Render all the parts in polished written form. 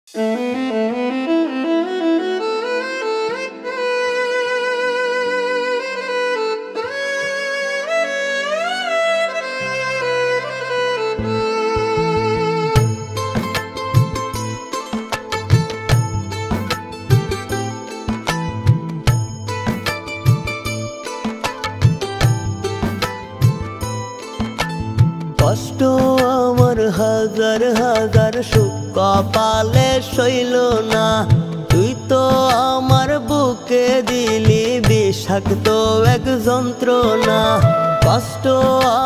কষ্ট আমার হাজার হাজার সুখ কপালে সইল না, তুই তো আমার বুকে দিলি বিষাক্ত এক যন্ত্রণা। কষ্ট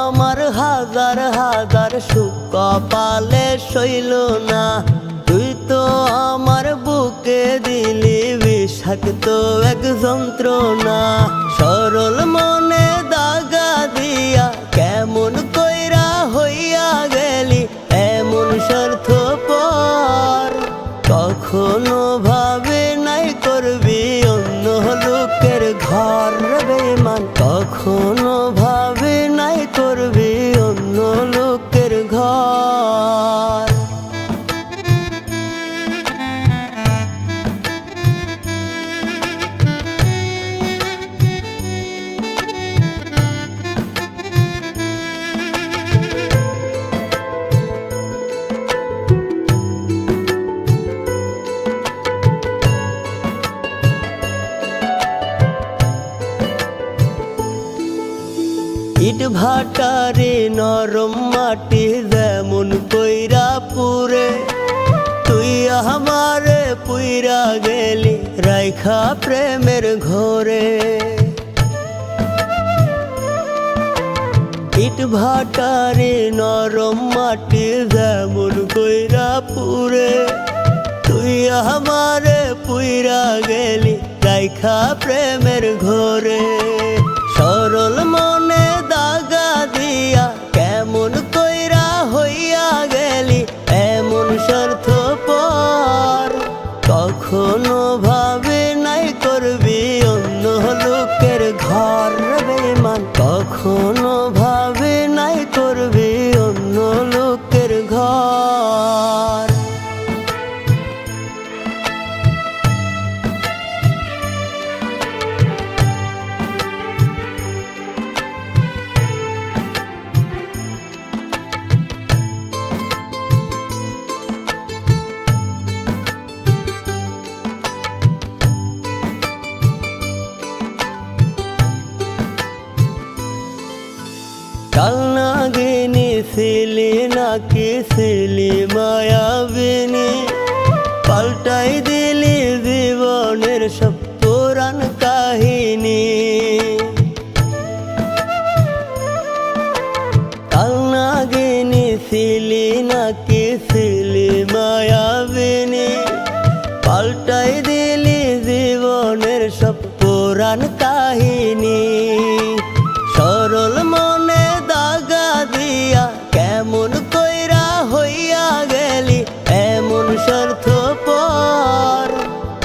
আমার হাজার হাজার সুখ কপালে সইল না, তুই তো আমার বুকে দিলি বিষাক্ত এক যন্ত্রণা। সরল মনে দাগা দিয়া কেমন কইরা হইয়া গেলি এমন স্বার্থপর। কখনো ভাবে নাই করবি অন্য লোকের ঘর বেঈমান, কখনো ভাবে নাই করবি অন্য লোকের ঘর। ইট ভাটারে নরম মাটি যেমন কইরা পুরে, তুই আমারে পুইরা গেলি রাইখা প্রেমের ঘরে। ইট ভাটারে নরম মাটি যেমন কইরা পুরে, তুই আমারে পুইরা গেলি রাইখা প্রেমের ঘরে। সরল মনে দাগা দিয়া কেমন কইরা হইয়া গেলি এমন স্বার্থপর। কখনো ভাবে নাই করবি অন্য লোকের ঘর বেঈমান, কখনো ভাবে নাই করবি অন্য লোকের ঘর। কাল নাগিনী ছিলি নাকি ছিলি মায়াবিনী, পাল্টাই দিলি জীবনের সব পুরাণ কাহিনী। কাল নাগিনী ছিলি নাকি ছিলি মায়াবিনী, পাল্টাই দিলি জীবনের সব পুরাণ কাহিনী। সরল মনে দাগা দিয়া কেমন কইরা হইয়া গেলি এমন স্বার্থপর।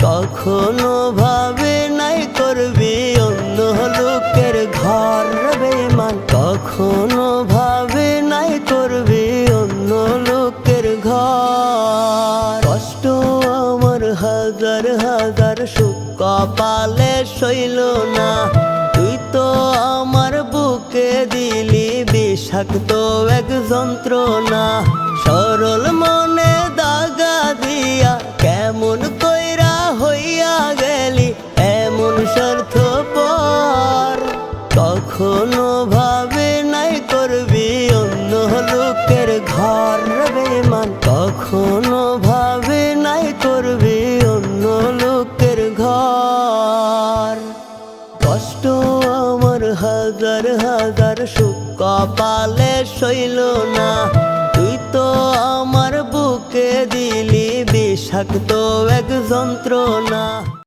কখনো ভাবে নাই করবি অন্য লোকের ঘর বেঈমান, কখনো ভাবে নাই করবি অন্য লোকের ঘর। কষ্ট আমার হাজার হাজার সুখ কপালে সইল না, তুই তো আমার বুকে দিলি বিষাক্ত এক যন্ত্রণা। সরল মনে দাগা দিয়া কেমন কইরা হইয়া গেলি এমন স্বার্থপর। কখনো ভাবে নাই করবি অন্য লোকের ঘর বেঈমান, কখনো ভাবে নাই করবি অন্য লোকের ঘর। কষ্ট আমার হাজার হাজার সুখ কপালে সইল না, তুই তো আমার বুকে দিলি বিষাক্ত এক যন্ত্রণা।